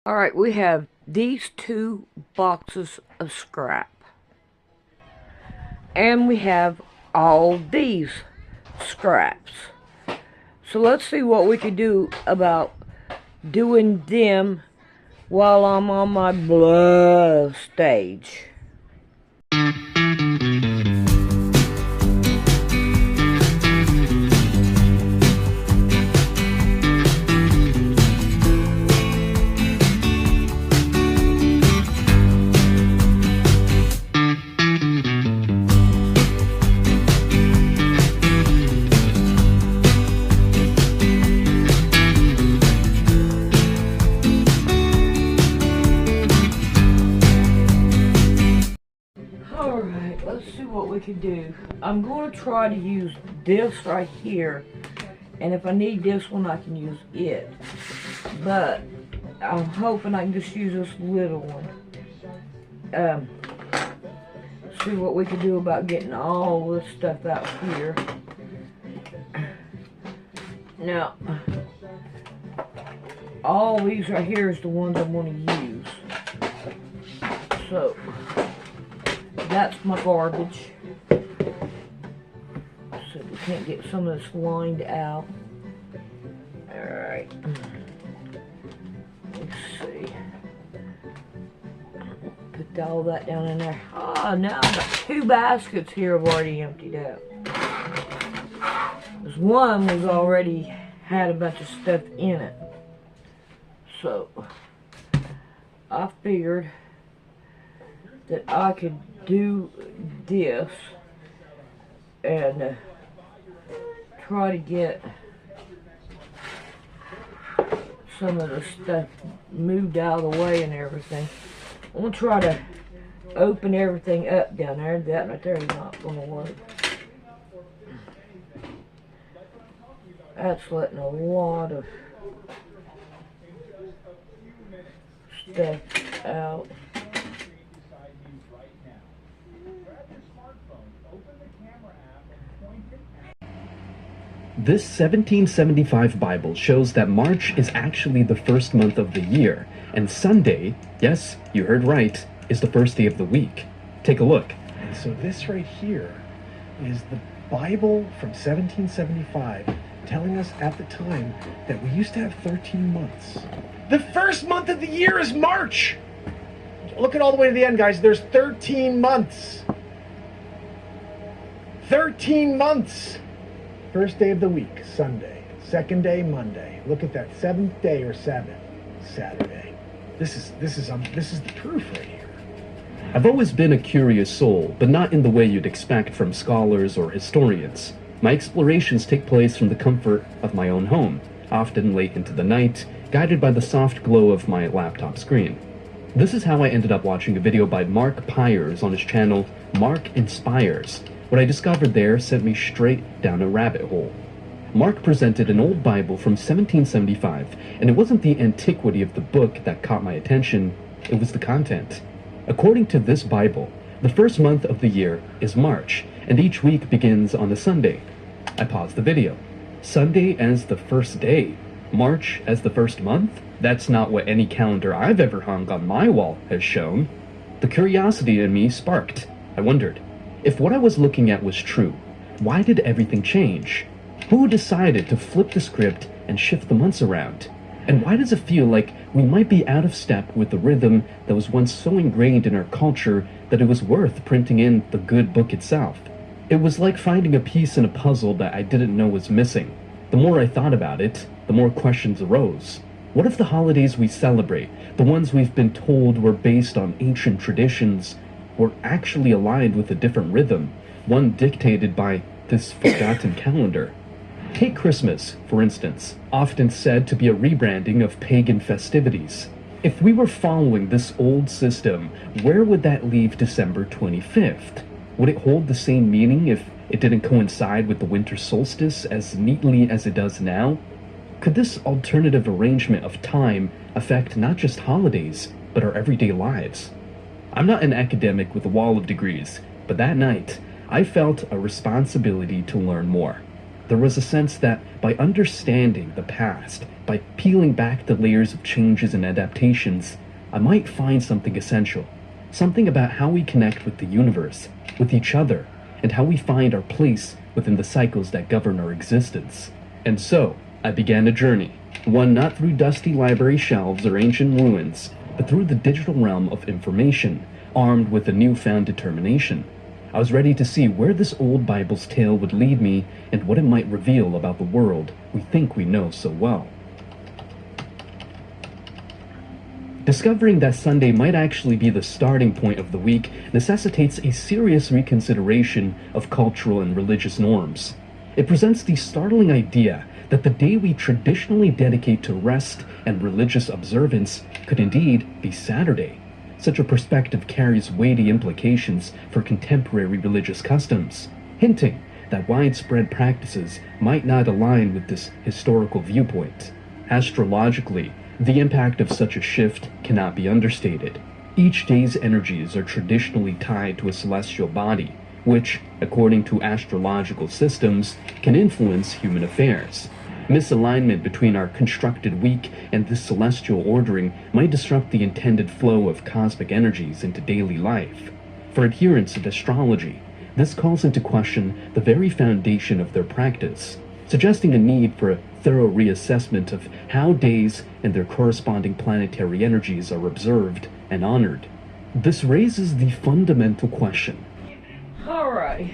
Alright, we have these two boxes of scrap. And we have all these scraps. So let's see what we can do about doing them while I'm on my blah stage. Alright, let's see what we can do. I'm going to try to use this right here. And if I need this one, I can use it. But I'm hoping I can just use this little one. See what we can do about getting all this stuff out here. Now, all these right here is the ones I'm going to use. So, that's my garbage. So we can't get some of this lined out. Alright. Let's see. Put all that down in there. Ah, now I've got two baskets here I've already emptied out. This one was already had a bunch of stuff in it. So, I figured that I could do this and try to get some of the stuff moved out of the way and everything. I'm going to try to open everything up down there. That right there is not going to work. That's letting a lot of stuff out. This 1775 Bible shows that March is actually the first month of the year, and Sunday, yes, you heard right, is the first day of the week. Take a look. And so this right here is the Bible from 1775 telling us at the time that we used to have 13 months. The first month of the year is March! Look at all the way to the end, guys. There's 13 months. 13 months! First day of the week, Sunday. Second day, Monday. Look at that. Seventh day or Sabbath, Saturday. This is the proof right here. I've always been a curious soul, but not in the way you'd expect from scholars or historians. My explorations take place from the comfort of my own home, often late into the night, guided by the soft glow of my laptop screen. This is how I ended up watching a video by Mark Pyers on his channel, Mark Inspires. What I discovered there sent me straight down a rabbit hole. Mark presented an old Bible from 1775, and it wasn't the antiquity of the book that caught my attention, it was the content. According to this Bible, the first month of the year is March, and each week begins on a Sunday. I paused the video. Sunday as the first day? March as the first month? That's not what any calendar I've ever hung on my wall has shown. The curiosity in me sparked. I wondered, if what I was looking at was true, why did everything change? Who decided to flip the script and shift the months around? And why does it feel like we might be out of step with the rhythm that was once so ingrained in our culture that it was worth printing in the good book itself? It was like finding a piece in a puzzle that I didn't know was missing. The more I thought about it, the more questions arose. What if the holidays we celebrate, the ones we've been told were based on ancient traditions, were actually aligned with a different rhythm, one dictated by this forgotten calendar? Take Christmas, for instance, often said to be a rebranding of pagan festivities. If we were following this old system, where would that leave December 25th? Would it hold the same meaning if it didn't coincide with the winter solstice as neatly as it does now? Could this alternative arrangement of time affect not just holidays, but our everyday lives? I'm not an academic with a wall of degrees, but that night, I felt a responsibility to learn more. there was a sense that by understanding the past, by peeling back the layers of changes and adaptations, I might find something essential. Something about how we connect with the universe, with each other, and how we find our place within the cycles that govern our existence. And so, I began a journey, one not through dusty library shelves or ancient ruins, but through the digital realm of information, armed with a newfound determination. I was ready to see where this old Bible's tale would lead me and what it might reveal about the world we think we know so well. Discovering that Sunday might actually be the starting point of the week necessitates a serious reconsideration of cultural and religious norms. It presents the startling idea that the day we traditionally dedicate to rest and religious observance could indeed be Saturday. Such a perspective carries weighty implications for contemporary religious customs, hinting that widespread practices might not align with this historical viewpoint. Astrologically, the impact of such a shift cannot be understated. Each day's energies are traditionally tied to a celestial body, which, according to astrological systems, can influence human affairs. Misalignment between our constructed week and this celestial ordering might disrupt the intended flow of cosmic energies into daily life. For adherents of astrology, this calls into question the very foundation of their practice, suggesting a need for a thorough reassessment of how days and their corresponding planetary energies are observed and honored. This raises the fundamental question. Alright.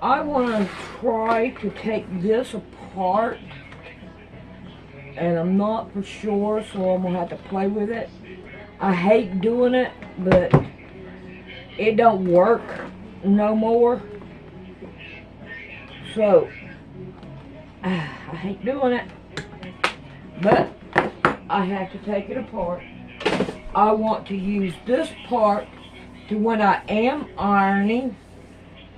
I want to try to take this apart, and I'm not for sure, so I'm going to have to play with it. I hate doing it, but it don't work no more. So, I hate doing it, but I have to take it apart. I want to use this part to when I am ironing,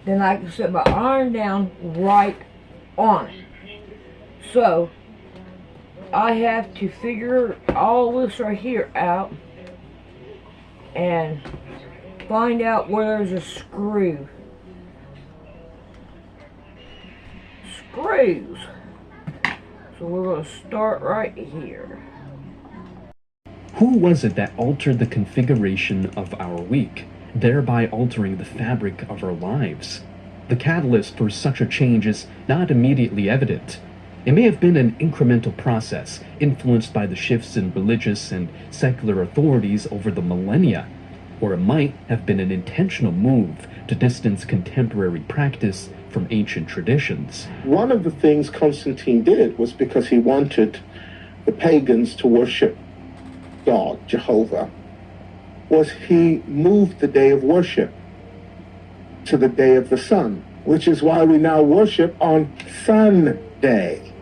then I can set my iron down right on it. So, I have to figure all this right here out and find out where there's a screw. Screws. So we're going to start right here. Who was it that altered the configuration of our week, thereby altering the fabric of our lives? The catalyst for such a change is not immediately evident. It may have been an incremental process influenced by the shifts in religious and secular authorities over the millennia, or it might have been an intentional move to distance contemporary practice from ancient traditions. One of the things Constantine did was because he wanted the pagans to worship God, Jehovah, was he moved the day of worship to the day of the sun, which is why we now worship on Sunday.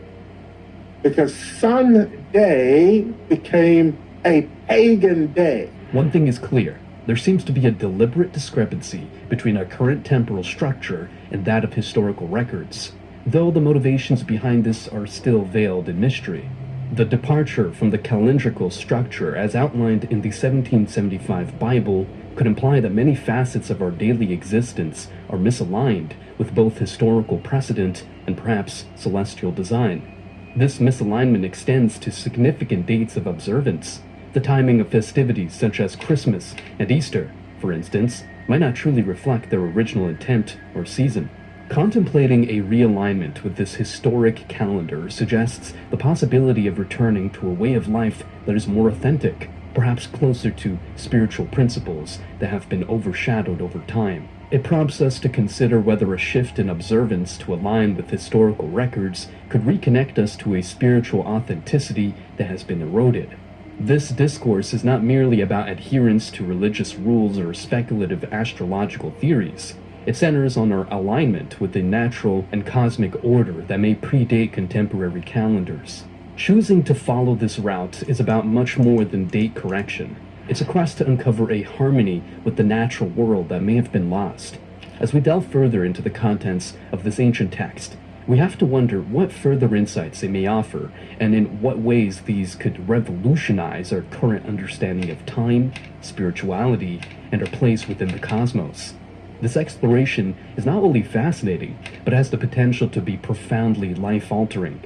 Because Sunday became a pagan day. One thing is clear. There seems to be a deliberate discrepancy between our current temporal structure and that of historical records, though the motivations behind this are still veiled in mystery. The departure from the calendrical structure as outlined in the 1775 Bible could imply that many facets of our daily existence are misaligned with both historical precedent and perhaps celestial design. This misalignment extends to significant dates of observance. The timing of festivities such as Christmas and Easter, for instance, might not truly reflect their original intent or season. Contemplating a realignment with this historic calendar suggests the possibility of returning to a way of life that is more authentic, perhaps closer to spiritual principles that have been overshadowed over time. It prompts us to consider whether a shift in observance to align with historical records could reconnect us to a spiritual authenticity that has been eroded. This discourse is not merely about adherence to religious rules or speculative astrological theories. It centers on our alignment with the natural and cosmic order that may predate contemporary calendars. Choosing to follow this route is about much more than date correction. It's a quest to uncover a harmony with the natural world that may have been lost. As we delve further into the contents of this ancient text, we have to wonder what further insights they may offer, and in what ways these could revolutionize our current understanding of time, spirituality, and our place within the cosmos. This exploration is not only fascinating, but has the potential to be profoundly life-altering.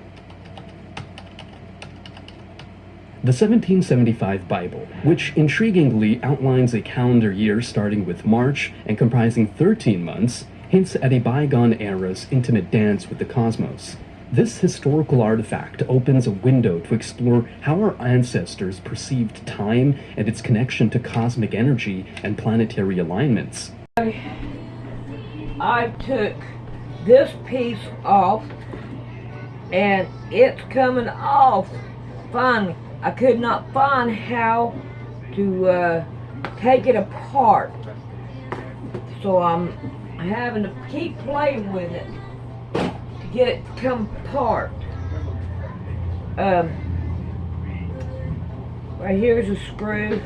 The 1775 Bible, which intriguingly outlines a calendar year starting with March and comprising 13 months, hints at a bygone era's intimate dance with the cosmos. This historical artifact opens a window to explore how our ancestors perceived time and its connection to cosmic energy and planetary alignments. I took this piece off, and it's coming off finally. I could not find how to take it apart, so I'm having to keep playing with it to get it to come apart. Right here's a screw.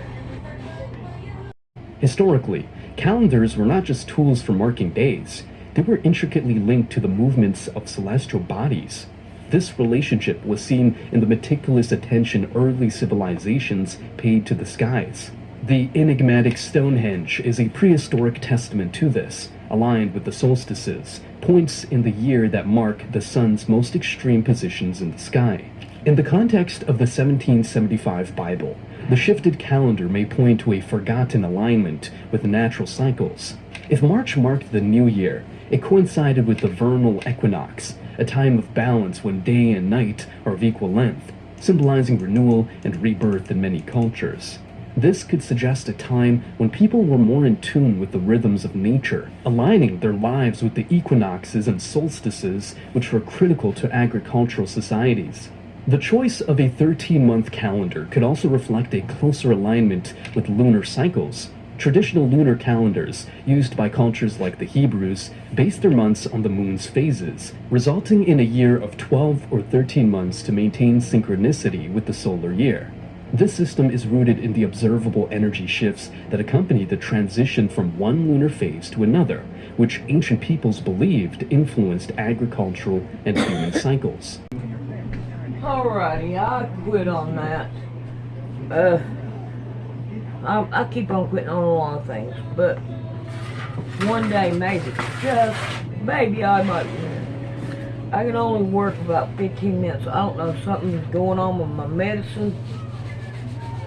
Historically, calendars were not just tools for marking days. They were intricately linked to the movements of celestial bodies. This relationship was seen in the meticulous attention early civilizations paid to the skies. The enigmatic Stonehenge is a prehistoric testament to this, aligned with the solstices, points in the year that mark the sun's most extreme positions in the sky. In the context of the 1775 Bible, the shifted calendar may point to a forgotten alignment with natural cycles. If March marked the new year, it coincided with the vernal equinox, a time of balance when day and night are of equal length, symbolizing renewal and rebirth in many cultures. This could suggest a time when people were more in tune with the rhythms of nature, aligning their lives with the equinoxes and solstices which were critical to agricultural societies. The choice of a 13-month calendar could also reflect a closer alignment with lunar cycles. Traditional lunar calendars, used by cultures like the Hebrews, based their months on the moon's phases, resulting in a year of 12 or 13 months to maintain synchronicity with the solar year. This system is rooted in the observable energy shifts that accompany the transition from one lunar phase to another, which ancient peoples believed influenced agricultural and human cycles. Alrighty, I quit on that. I keep on quitting on a lot of things, but one day maybe, just maybe I might. I can only work about 15 minutes. I don't know, something's going on with my medicine,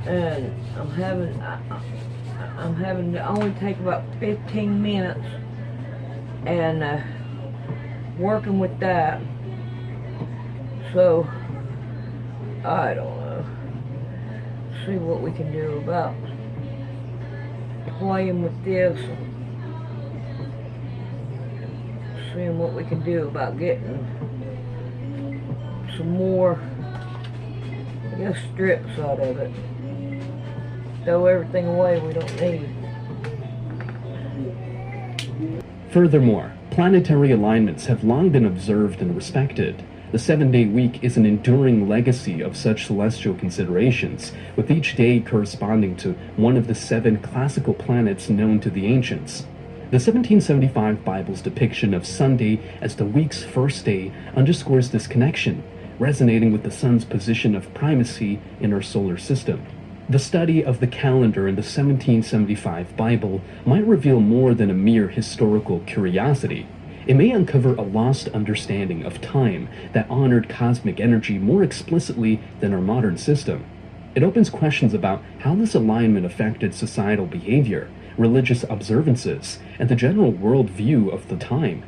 and I'm having to only take about 15 minutes, and working with that. So I don't know. See what we can do about playing with this, seeing what we can do about getting some more, I guess, strips out of it. Throw everything away we don't need. Furthermore, planetary alignments have long been observed and respected. The 7-day week is an enduring legacy of such celestial considerations, with each day corresponding to one of the 7 classical planets known to the ancients. The 1775 Bible's depiction of Sunday as the week's first day underscores this connection, resonating with the sun's position of primacy in our solar system. The study of the calendar in the 1775 Bible might reveal more than a mere historical curiosity. It may uncover a lost understanding of time that honored cosmic energy more explicitly than our modern system. It opens questions about how this alignment affected societal behavior, religious observances, and the general worldview of the time.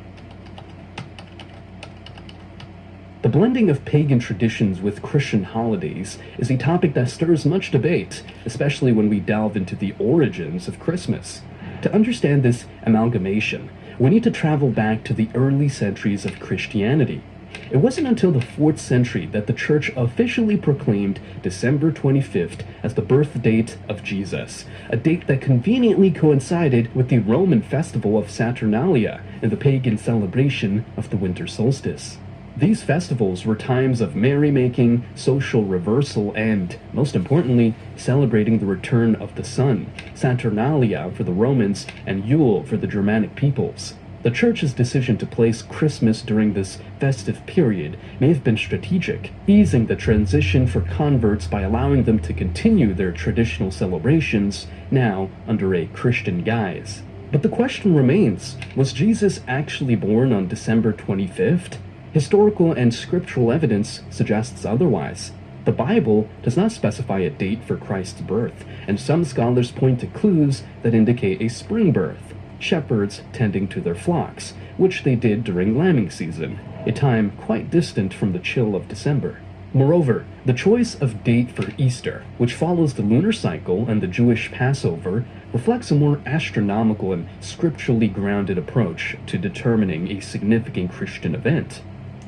The blending of pagan traditions with Christian holidays is a topic that stirs much debate, especially when we delve into the origins of Christmas. To understand this amalgamation, we need to travel back to the early centuries of Christianity. It wasn't until the 4th century that the Church officially proclaimed December 25th as the birth date of Jesus, a date that conveniently coincided with the Roman festival of Saturnalia and the pagan celebration of the winter solstice. These festivals were times of merrymaking, social reversal, and, most importantly, celebrating the return of the sun, Saturnalia for the Romans and Yule for the Germanic peoples. The Church's decision to place Christmas during this festive period may have been strategic, easing the transition for converts by allowing them to continue their traditional celebrations, now under a Christian guise. But the question remains, was Jesus actually born on December 25th? Historical and scriptural evidence suggests otherwise. The Bible does not specify a date for Christ's birth, and some scholars point to clues that indicate a spring birth, shepherds tending to their flocks, which they did during lambing season, a time quite distant from the chill of December. Moreover, the choice of date for Easter, which follows the lunar cycle and the Jewish Passover, reflects a more astronomical and scripturally grounded approach to determining a significant Christian event.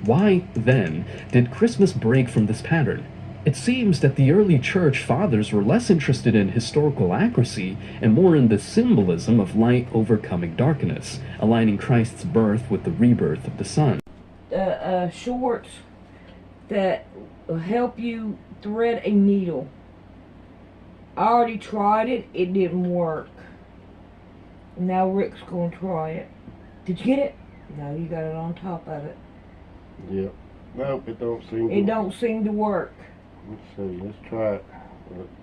Why, then, did Christmas break from this pattern? It seems that the early church fathers were less interested in historical accuracy and more in the symbolism of light overcoming darkness, aligning Christ's birth with the rebirth of the sun. Shorts that will help you thread a needle. I already tried it. It didn't work. Now Rick's going to try it. Did you get it? No, you got it on top of it. Yep. Nope, it don't seem to. It don't seem to work. Let's see, let's try it.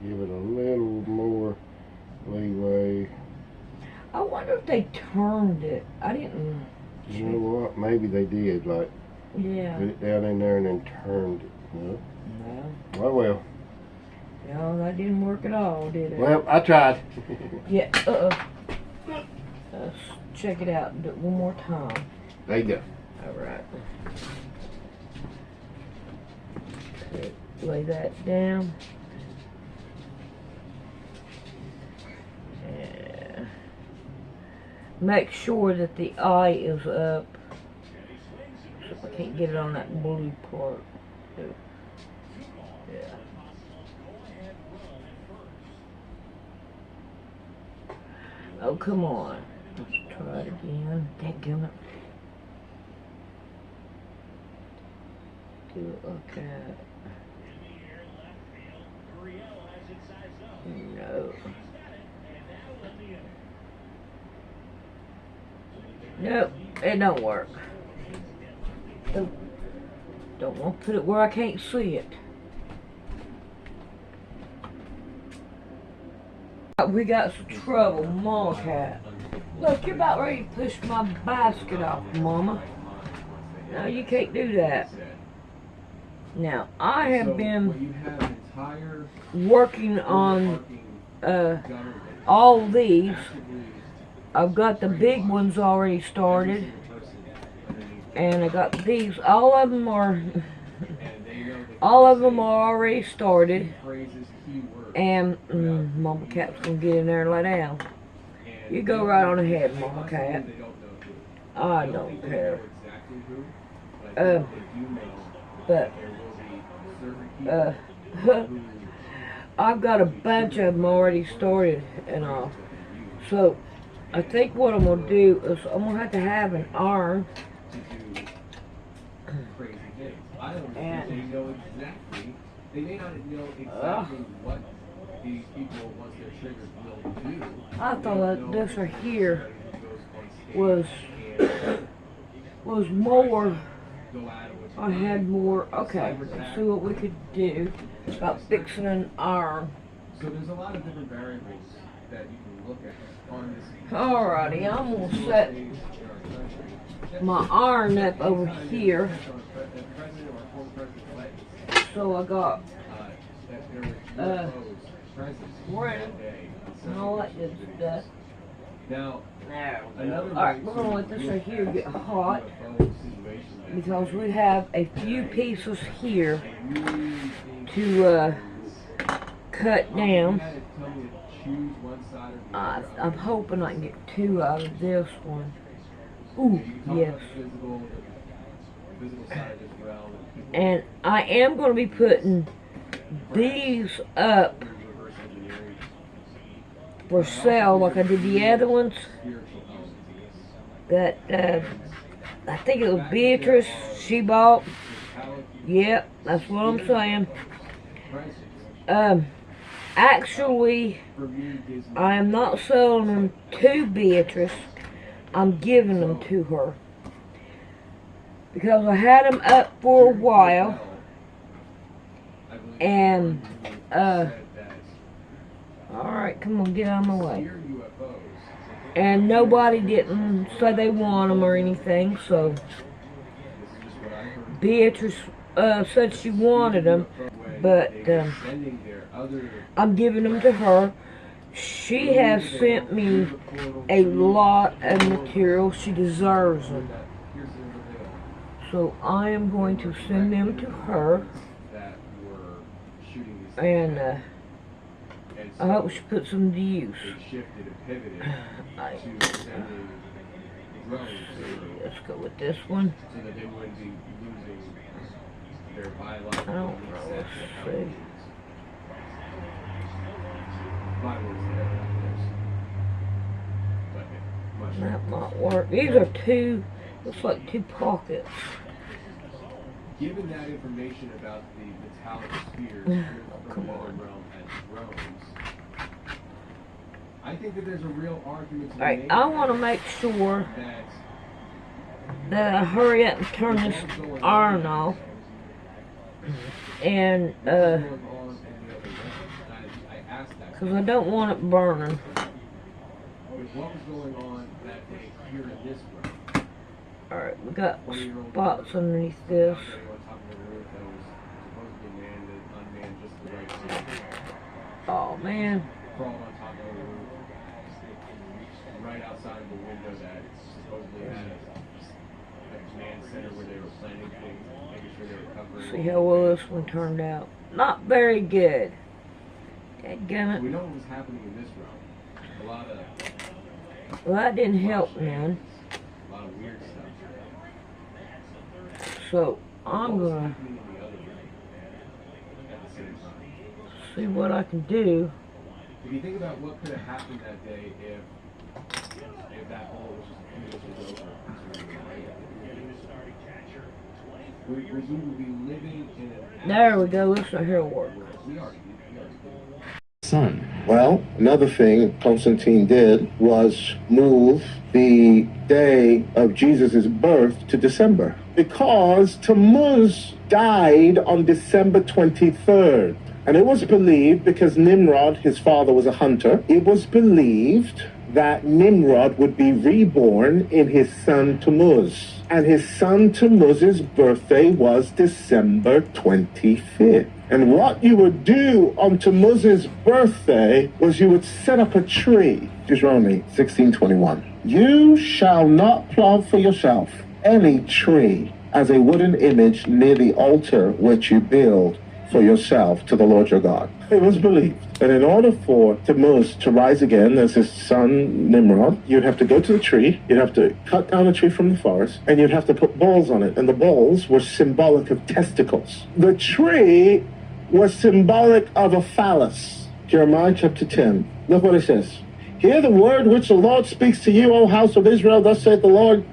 Give it a little more leeway. I wonder if they turned it. I didn't. You know what? Maybe they did, like, Yeah. put it down in there and then turned it. No? No. Oh, well. No, that didn't work at all, did it? Well, I tried. Yeah. Let's check it out and do it one more time. There you go. Alright. Okay, lay that down. And make sure that the eye is up. I can't get it on that blue part. Yeah. Oh, come on. Let's try it again. Dadgummit. Do it like that. No. Nope, it don't work. Don't want to put it where I can't see it. We got some trouble, Mama Cat. Look, you're about ready to push my basket off, Mama. No, you can't do that. Now, I have been working on all these. I've got the big ones already started. And I got these. All of them are already started. And Mama Cat's gonna get in there and lay down. You go right on ahead, Mama Cat. I don't care. But I've got a bunch of them already started and all. So I think what I'm gonna do is I'm gonna have to have an arm. And they may not know exactly what these people, once they're triggered, will do. I thought this right here was more. I had more. Okay, let's see what we could do about fixing an arm. So there's a lot of different variables that you can look at on this. Alrighty, I'm gonna set my arm up over here. So I got ring and all that good stuff. Now, Alright, we're gonna let this right here get hot because we have a few pieces here to cut down. I'm hoping I can get 2 out of this one. Ooh, yes. And I am going to be putting these up for sale like I did the other ones. That, I think it was Beatrice she bought. Yep, that's what I'm saying. Actually, I am not selling them to Beatrice. I'm giving them to her. Because I had them up for a while. And, alright, come on, get out of my way. And nobody didn't say they want them or anything, so Beatrice said she wanted them, but I'm giving them to her. She has sent me a lot of material. She deserves them. So I am going to send them to her. And I hope she puts them to use. Let's go with this one. I don't know. Let's see. That might work. These are two, looks like two pockets. Given that information about the metallic spheres from the other realm as drones, I think that there's a real argument to be made. I want to make sure that I hurry up and turn this iron off. And, because I don't want it burning. What was going on that day here in this room? Alright, we got spots underneath this. Oh man. Crawled on top of the roof, right outside of the window that supposedly had a command center where they were planning things, making sure they were covering. See how well this one turned out. Not very good. Dadgummit. We know what was happening in this room. A lot of. Well, that didn't help none. A lot of weird stuff. So I'm gonna Happening in the other room at the same time. see what I can do. If you think about what could have happened that day if that hole was just over, we would be living in an. There we go. This right here will work. We already did. Son. Well, another thing Constantine did was move the day of Jesus' birth to December, because Tammuz died on December 23rd. And it was believed, because Nimrod, his father, was a hunter, it was believed that Nimrod would be reborn in his son Tammuz. And his son Tammuz's birthday was December 25th. And what you would do on Tammuz's birthday was you would set up a tree. Deuteronomy 16:21. You shall not plant for yourself any tree as a wooden image near the altar which you build for yourself to the Lord your God. It was believed that in order for Tammuz to rise again as his son Nimrod, you'd have to go to the tree, you'd have to cut down a tree from the forest, and you'd have to put balls on it. And the balls were symbolic of testicles. The tree was symbolic of a phallus. Jeremiah chapter 10. Look what it says. Hear the word which the Lord speaks to you, O house of Israel. Thus saith the Lord.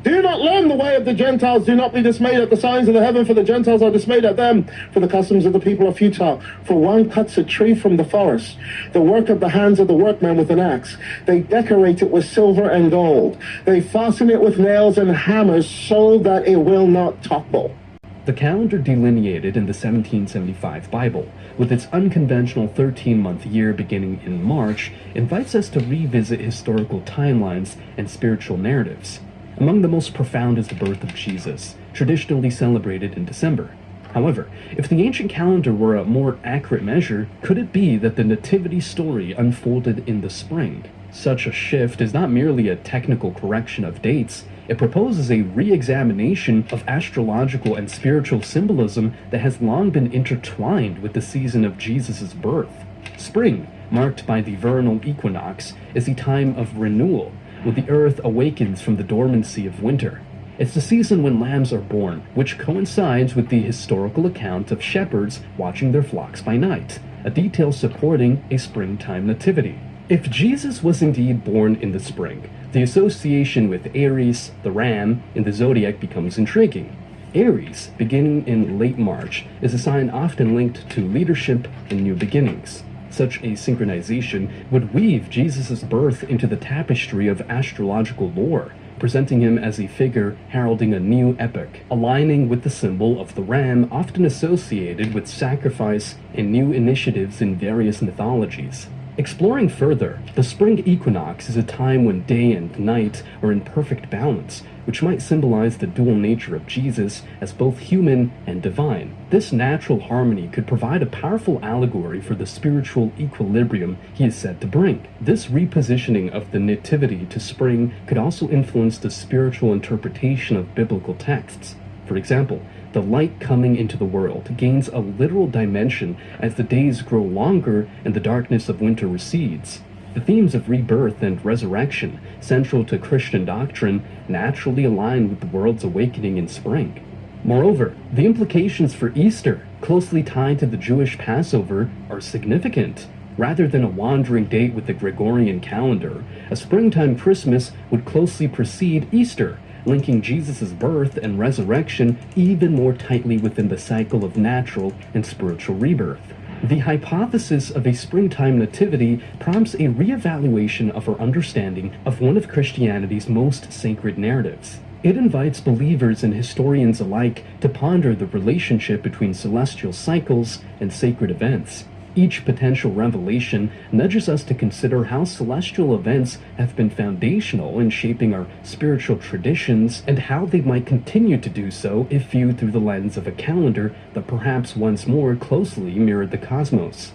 Do not learn the way of the Gentiles. Do not be dismayed at the signs of the heaven, for the Gentiles are dismayed at them. For the customs of the people are futile. For one cuts a tree from the forest, the work of the hands of the workman with an axe. They decorate it with silver and gold. They fasten it with nails and hammers so that it will not topple. The calendar delineated in the 1775 Bible, with its unconventional 13-month year beginning in March, invites us to revisit historical timelines and spiritual narratives. Among the most profound is the birth of Jesus, traditionally celebrated in December. However, if the ancient calendar were a more accurate measure, could it be that the nativity story unfolded in the spring? Such a shift is not merely a technical correction of dates, it proposes a re-examination of astrological and spiritual symbolism that has long been intertwined with the season of Jesus' birth. Spring, marked by the vernal equinox, is a time of renewal, when the earth awakens from the dormancy of winter. It's the season when lambs are born, which coincides with the historical account of shepherds watching their flocks by night, a detail supporting a springtime nativity. If Jesus was indeed born in the spring, the association with Aries, the ram, in the zodiac becomes intriguing. Aries, beginning in late March, is a sign often linked to leadership and new beginnings. Such a synchronization would weave Jesus' birth into the tapestry of astrological lore, presenting him as a figure heralding a new epoch, aligning with the symbol of the ram often associated with sacrifice and new initiatives in various mythologies. Exploring further, the spring equinox is a time when day and night are in perfect balance, which might symbolize the dual nature of Jesus as both human and divine. This natural harmony could provide a powerful allegory for the spiritual equilibrium he is said to bring. This repositioning of the nativity to spring could also influence the spiritual interpretation of biblical texts. For example, the light coming into the world gains a literal dimension as the days grow longer and the darkness of winter recedes. The themes of rebirth and resurrection, central to Christian doctrine, naturally align with the world's awakening in spring. Moreover, the implications for Easter, closely tied to the Jewish Passover, are significant. Rather than a wandering date with the Gregorian calendar, a springtime Christmas would closely precede Easter, linking Jesus' birth and resurrection even more tightly within the cycle of natural and spiritual rebirth. The hypothesis of a springtime nativity prompts a reevaluation of our understanding of one of Christianity's most sacred narratives. It invites believers and historians alike to ponder the relationship between celestial cycles and sacred events. Each potential revelation nudges us to consider how celestial events have been foundational in shaping our spiritual traditions and how they might continue to do so if viewed through the lens of a calendar that perhaps once more closely mirrored the cosmos.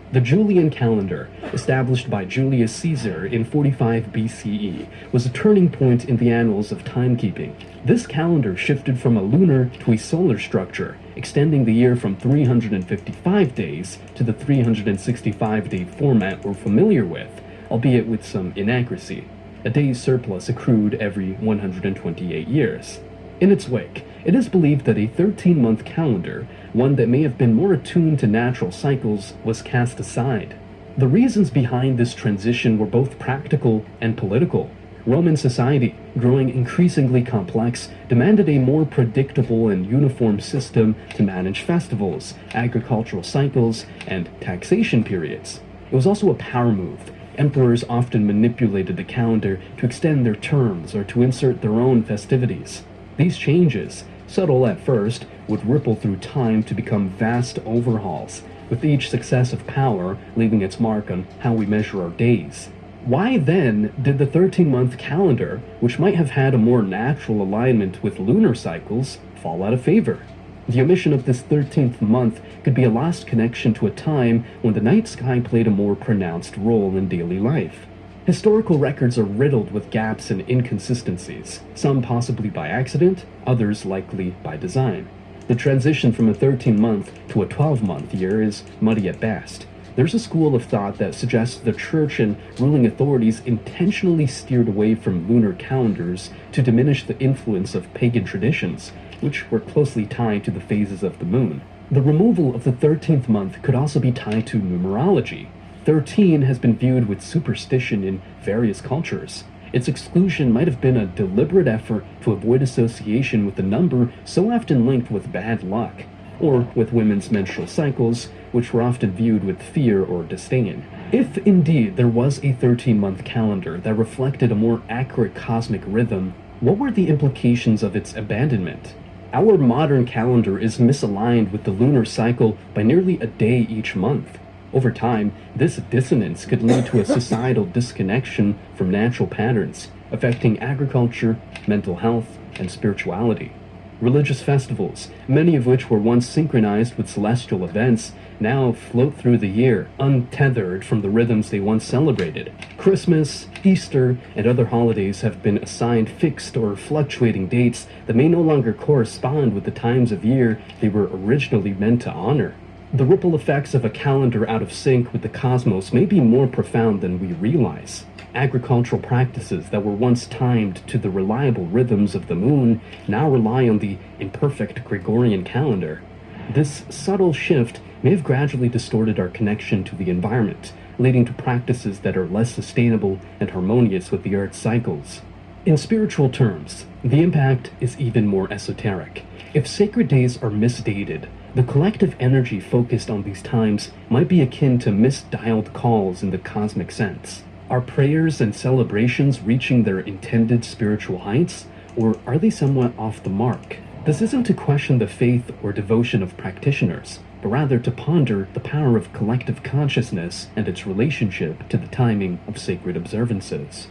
The Julian calendar, established by Julius Caesar in 45 BCE, was a turning point in the annals of timekeeping. This calendar shifted from a lunar to a solar structure, extending the year from 355 days to the 365-day format we're familiar with, albeit with some inaccuracy. A day's surplus accrued every 128 years. In its wake, it is believed that a 13-month calendar, one that may have been more attuned to natural cycles, was cast aside. The reasons behind this transition were both practical and political. Roman society, growing increasingly complex, demanded a more predictable and uniform system to manage festivals, agricultural cycles, and taxation periods. It was also a power move. Emperors often manipulated the calendar to extend their terms or to insert their own festivities. These changes, subtle at first, would ripple through time to become vast overhauls, with each successive power leaving its mark on how we measure our days. Why then did the 13-month calendar, which might have had a more natural alignment with lunar cycles, fall out of favor? The omission of this 13th month could be a lost connection to a time when the night sky played a more pronounced role in daily life. Historical records are riddled with gaps and inconsistencies, some possibly by accident, others likely by design. The transition from a 13-month to a 12-month year is muddy at best. There's a school of thought that suggests the church and ruling authorities intentionally steered away from lunar calendars to diminish the influence of pagan traditions, which were closely tied to the phases of the moon. The removal of the 13th month could also be tied to numerology. 13 has been viewed with superstition in various cultures. Its exclusion might have been a deliberate effort to avoid association with the number so often linked with bad luck, or with women's menstrual cycles, which were often viewed with fear or disdain. If indeed there was a 13-month calendar that reflected a more accurate cosmic rhythm, what were the implications of its abandonment? Our modern calendar is misaligned with the lunar cycle by nearly a day each month. Over time, this dissonance could lead to a societal disconnection from natural patterns, affecting agriculture, mental health, and spirituality. Religious festivals, many of which were once synchronized with celestial events, now float through the year, untethered from the rhythms they once celebrated. Christmas, Easter, and other holidays have been assigned fixed or fluctuating dates that may no longer correspond with the times of year they were originally meant to honor. The ripple effects of a calendar out of sync with the cosmos may be more profound than we realize. Agricultural practices that were once timed to the reliable rhythms of the moon now rely on the imperfect Gregorian calendar. This subtle shift may have gradually distorted our connection to the environment, leading to practices that are less sustainable and harmonious with the Earth's cycles. In spiritual terms, the impact is even more esoteric. If sacred days are misdated, the collective energy focused on these times might be akin to misdialed calls in the cosmic sense. Are prayers and celebrations reaching their intended spiritual heights, or are they somewhat off the mark? This isn't to question the faith or devotion of practitioners. but rather to ponder the power of collective consciousness and its relationship to the timing of sacred observances.